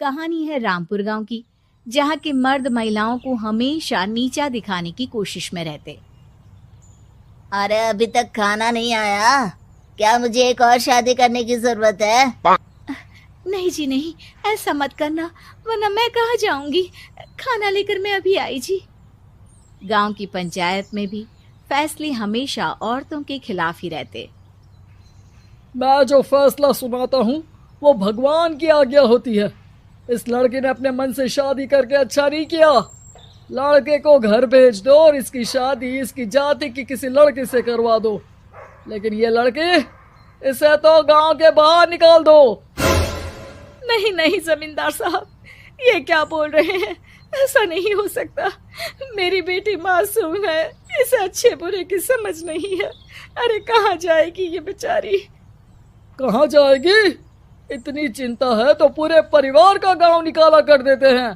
कहानी है रामपुर गांव की, जहां के मर्द महिलाओं को हमेशा नीचा दिखाने की कोशिश में रहते। अरे अभी तक खाना नहीं आया क्या? मुझे एक और शादी करने की जरूरत है। नहीं जी नहीं, ऐसा मत करना, वरना मैं कहाँ जाऊंगी। खाना लेकर मैं अभी आई जी। गांव की पंचायत में भी फैसले हमेशा औरतों के खिलाफ ही रहते। मैं जो फैसला सुनाता हूँ वो भगवान की आज्ञा होती है। इस लड़के ने अपने मन से शादी करके अच्छा नहीं किया। लड़के को घर भेज दो और इसकी शादी इसकी जाति की किसी लड़के से करवा दो। लेकिन ये लड़की, इसे तो गांव के बाहर निकाल दो। नहीं नहीं जमींदार साहब, ये क्या बोल रहे हैं? ऐसा नहीं हो सकता। मेरी बेटी मासूम है, इसे अच्छे बुरे की समझ नहीं है। अरे कहाँ जाएगी ये बेचारी? कहाँ जाएगी? इतनी चिंता है तो पूरे परिवार का गांव निकाला कर देते हैं।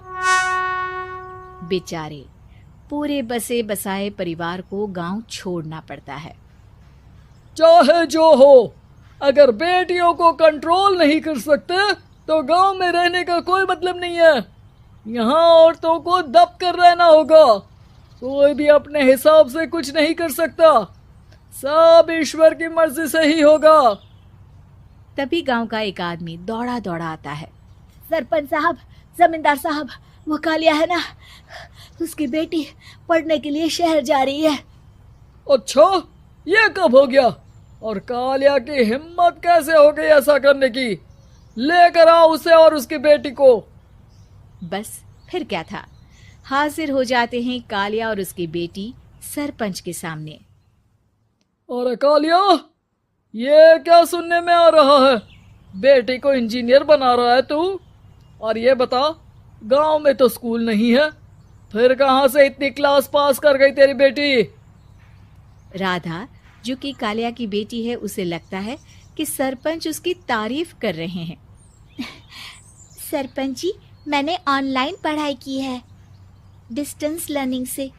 बेचारे पूरे बसे बसाए परिवार को गांव छोड़ना पड़ता है। चाहे जो हो, अगर बेटियों को कंट्रोल नहीं कर सकते तो गांव में रहने का कोई मतलब नहीं है। यहाँ औरतों को दब कर रहना होगा। कोई भी अपने हिसाब से कुछ नहीं कर सकता, सब ईश्वर की मर्जी से ही होगा। तभी गांव का एक आदमी दौड़ा दौड़ा आता है। सरपंच साहब, जमींदार साहब, वो कालिया है ना, उसकी बेटी पढ़ने के लिए शहर जा रही है। अच्छा, ये कब हो गया? और कालिया की हिम्मत कैसे हो गई ऐसा करने की? लेकर आओ उसे और उसकी बेटी को। बस फिर क्या था, हाजिर हो जाते हैं कालिया और उसकी बेटी सरपंच के सामने। अरे कालिया, ये क्या सुनने में आ रहा है? बेटी को इंजीनियर बना रहा है तू? और ये बता, गांव में तो स्कूल नहीं है, फिर कहां से इतनी क्लास पास कर गई तेरी बेटी? राधा, जो कि कालिया की बेटी है, उसे लगता है कि सरपंच उसकी तारीफ कर रहे हैं। सरपंच जी, मैंने ऑनलाइन पढ़ाई की है, डिस्टेंस लर्निंग से।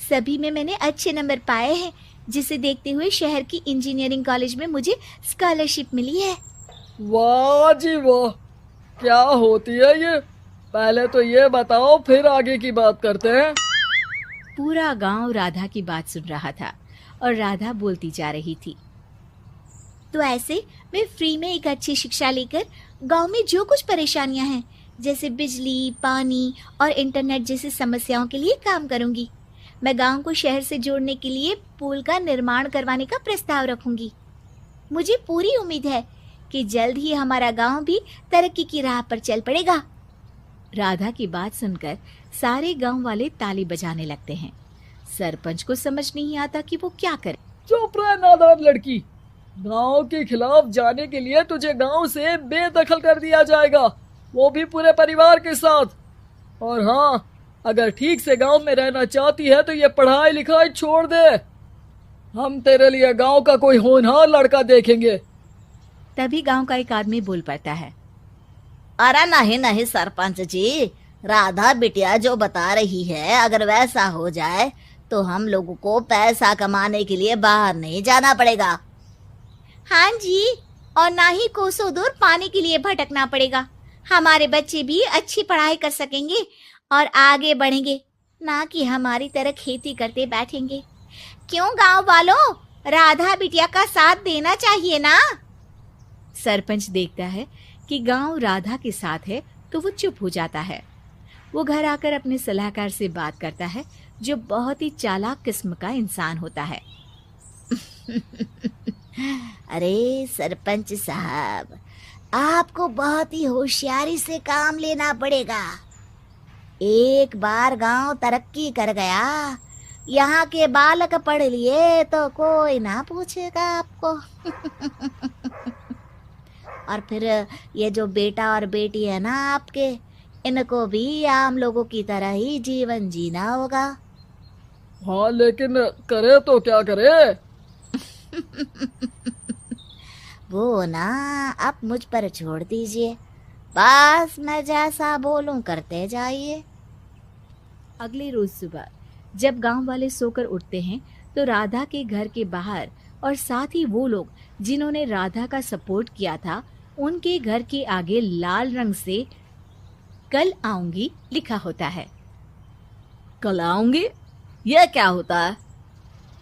सभी में मैंने अच्छे नंबर पाए हैं, जिसे देखते हुए शहर की इंजीनियरिंग कॉलेज में मुझे स्कॉलरशिप मिली है। वाह जी वाह, क्या होती है ये? पहले तो ये बताओ, फिर आगे की बात करते हैं। पूरा गांव राधा की बात सुन रहा था और राधा बोलती जा रही थी। तो ऐसे मैं फ्री में एक अच्छी शिक्षा लेकर गांव में जो कुछ परेशानियां हैं, जैसे बिजली, पानी और इंटरनेट जैसी समस्याओं के लिए काम करूंगी। मैं गांव को शहर से जोड़ने के लिए पुल का निर्माण करवाने का प्रस्ताव रखूंगी। मुझे पूरी उम्मीद है कि जल्द ही हमारा गांव भी तरक्की की राह पर चल पड़ेगा। राधा की बात सुनकर सारे गांव वाले ताली बजाने लगते हैं। सरपंच को समझ नहीं आता कि वो क्या करे। चुप रह नादान लड़की, गांव के खिलाफ जाने के लिए तुझे गांव से बेदखल कर दिया जाएगा, वो भी पूरे परिवार के साथ। और हाँ, अगर ठीक से गांव में रहना चाहती है तो ये पढ़ाई लिखाई छोड़ दे। हम तेरे लिए गांव का कोई होनहार लड़का देखेंगे। तभी गांव का एक आदमी बोल पड़ता है। अरे नहीं नहीं सरपंच जी, राधा बिटिया जो बता रही है, अगर वैसा हो जाए तो हम लोगों को पैसा कमाने के लिए बाहर नहीं जाना पड़ेगा। हाँ जी, और ना ही कोसों दूर पानी के लिए भटकना पड़ेगा। हमारे बच्चे भी अच्छी पढ़ाई कर सकेंगे और आगे बढ़ेंगे, ना कि हमारी तरह खेती करते बैठेंगे। क्यों गांव वालों, राधा बिटिया का साथ देना चाहिए ना। सरपंच देखता है कि गांव राधा के साथ है तो वो चुप हो जाता है। वो घर आकर अपने सलाहकार से बात करता है, जो बहुत ही चालाक किस्म का इंसान होता है। अरे सरपंच साहब, आपको बहुत ही होशियारी से काम लेना पड़ेगा। एक बार गांव तरक्की कर गया, यहाँ के बालक पढ़ लिए तो कोई ना पूछेगा आपको। और फिर ये जो बेटा और बेटी है ना आपके, इनको भी आम लोगों की तरह ही जीवन जीना होगा। हाँ, लेकिन करे तो क्या करे? वो ना आप मुझ पर छोड़ दीजिए, बस मैं जैसा बोलूं करते जाइए। अगले रोज सुबह जब गांव वाले सोकर उठते हैं तो राधा के घर के बाहर और साथ ही वो लोग जिन्होंने राधा का सपोर्ट किया था, उनके घर के आगे लाल रंग से कल आऊंगी लिखा होता है। कल आऊंगी, यह क्या होता है?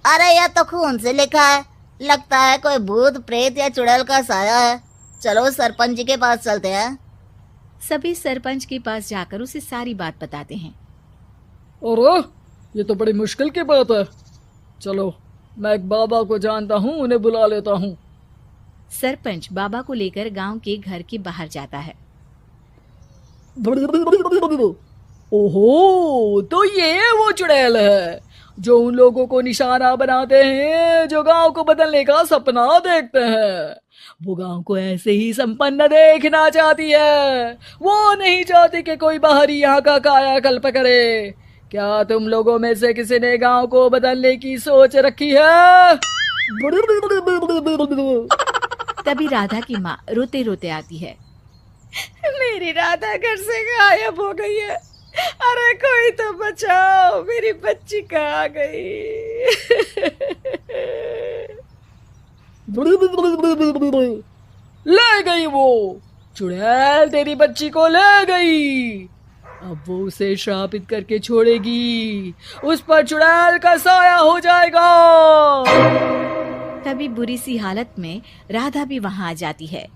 अरे यह तो खून से लिखा है, लगता है कोई भूत प्रेत या चुड़ैल का साया है। चलो सरपंच जी के पास चलते हैं। सभी सरपंच के पास जाकर उसे सारी बात बताते हैं। अरे ये तो बड़ी मुश्किल की बात है। चलो मैं एक बाबा को जानता हूँ, उन्हें बुला लेता हूँ। सरपंच बाबा को लेकर गांव के घर के बाहर जाता है। ओहो, तो ये वो चुड़ैल है जो उन लोगों को निशाना बनाते हैं जो गांव को बदलने का सपना देखते हैं। वो गांव को ऐसे ही संपन्न देखना चाहती है। वो नहीं चाहती कि कोई बाहरी यहाँ का कायाकल्प करे। क्या तुम लोगों में से किसी ने गांव को बदलने की सोच रखी है? तभी राधा की माँ रोते रोते आती है। मेरी राधा घर से गायब हो गई है। अरे कोई तो बचाओ, मेरी बच्ची कहाँ गई? ले गई वो चुड़ैल, तेरी बच्ची को ले गई। अब वो उसे श्रापित करके छोड़ेगी, उस पर चुड़ैल का साया हो जाएगा। तभी बुरी सी हालत में राधा भी वहां आ जाती है।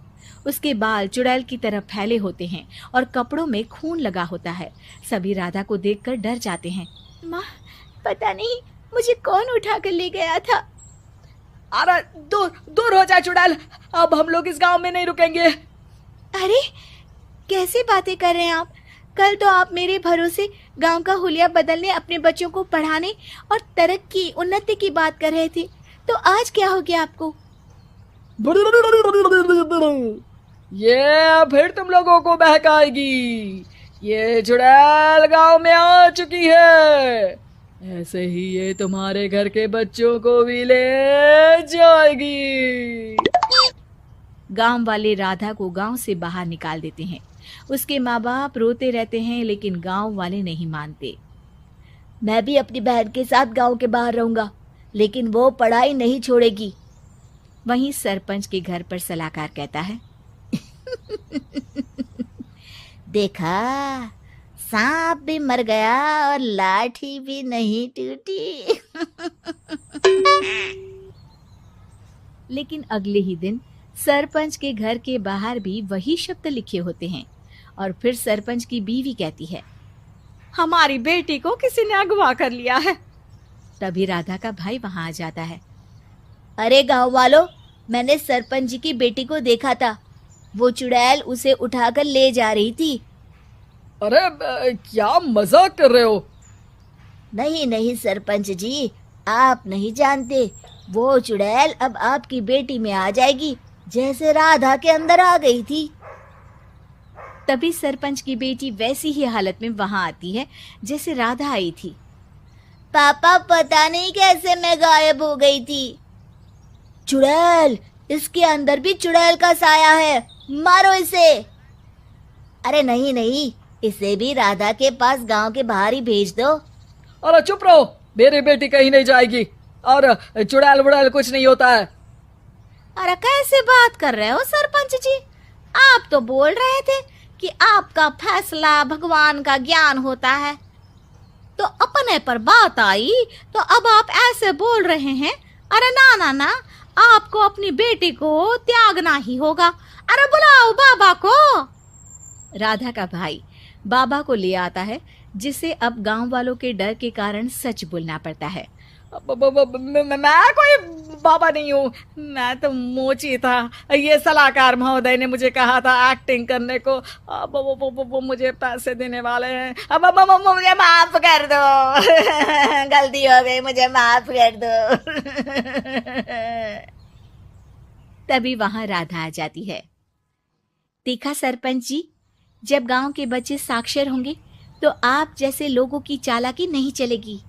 उसके बाल चुड़ैल की तरह फैले होते हैं और कपड़ों में खून लगा होता है। सभी राधा को देखकर डर जाते हैं। माँ, पता नहीं मुझे कौन उठा कर ले गया था। अरे दूर दूर हो जा चुड़ैल, अब हम लोग इस गांव में नहीं रुकेंगे। अरे कैसे बातें कर रहे हैं आप? कल तो आप मेरे भरोसे गांव का हुलिया बदलने, अपने बच्चों को पढ़ाने और तरक्की उन्नति की बात कर रहे थे, तो आज क्या हो गया आपको? ये फिर तुम लोगों को बहकाएगी। ये चुड़ैल गांव में आ चुकी है, ऐसे ही ये तुम्हारे घर के बच्चों को भी ले जाएगी। गांव वाले राधा को गांव से बाहर निकाल देते हैं। उसके माँ बाप रोते रहते हैं, लेकिन गांव वाले नहीं मानते। मैं भी अपनी बहन के साथ गांव के बाहर रहूंगा, लेकिन वो पढ़ाई नहीं छोड़ेगी। वहीं सरपंच के घर पर सलाहकार कहता है। देखा, सांप भी मर गया और लाठी भी नहीं टूटी। लेकिन अगले ही दिन सरपंच के घर के बाहर भी वही शब्द लिखे होते हैं। और फिर सरपंच की बीवी कहती है, हमारी बेटी को किसी ने अगवा कर लिया है। तभी राधा का भाई वहां आ जाता है। अरे गांव वालों, मैंने सरपंच जी की बेटी को देखा था। वो चुड़ैल उसे उठाकर ले जा रही थी। अरे क्या मजाक कर रहे हो? नहीं नहीं सरपंच जी, आप नहीं जानते। वो चुड़ैल अब आपकी बेटी में आ जाएगी, जैसे राधा के अंदर आ गई थी। तभी सरपंच की बेटी वैसी ही हालत में वहां आती है जैसे राधा आई थी। पापा, पता नहीं कैसे मैं गायब हो गई थी। चुड़ैल, इसके अंदर भी चुड़ैल का साया है, मारो इसे। अरे नहीं नहीं, इसे भी राधा के पास गांव के बाहर ही भेज दो। अरे चुप रहो, मेरी बेटी कहीं नहीं जाएगी और चुड़ैल वुड़ैल कुछ नहीं होता है। अरे कैसे बात कर रहे हो सरपंच जी? आप तो बोल रहे थे कि आपका फैसला भगवान का ज्ञान होता है, तो अपने पर बात आई तो अब आप ऐसे बोल रहे हैं। अरे ना ना ना, आपको अपनी बेटी को त्यागना ही होगा। अरे बुलाओ बाबा को। राधा का भाई बाबा को ले आता है, जिसे अब गांव वालों के डर के कारण सच बोलना पड़ता है। मैं कोई बाबा नहीं हूँ, मैं तो मोची था। ये सलाहकार महोदय ने मुझे कहा था एक्टिंग करने को। अब वो मुझे पैसे देने वाले हैं। अब मुझे माफ कर दो। गलती हो गई, मुझे माफ कर दो। तभी वहां राधा आ जाती है। देखा सरपंच जी, जब गांव के बच्चे साक्षर होंगे तो आप जैसे लोगों की चालाकी नहीं चलेगी।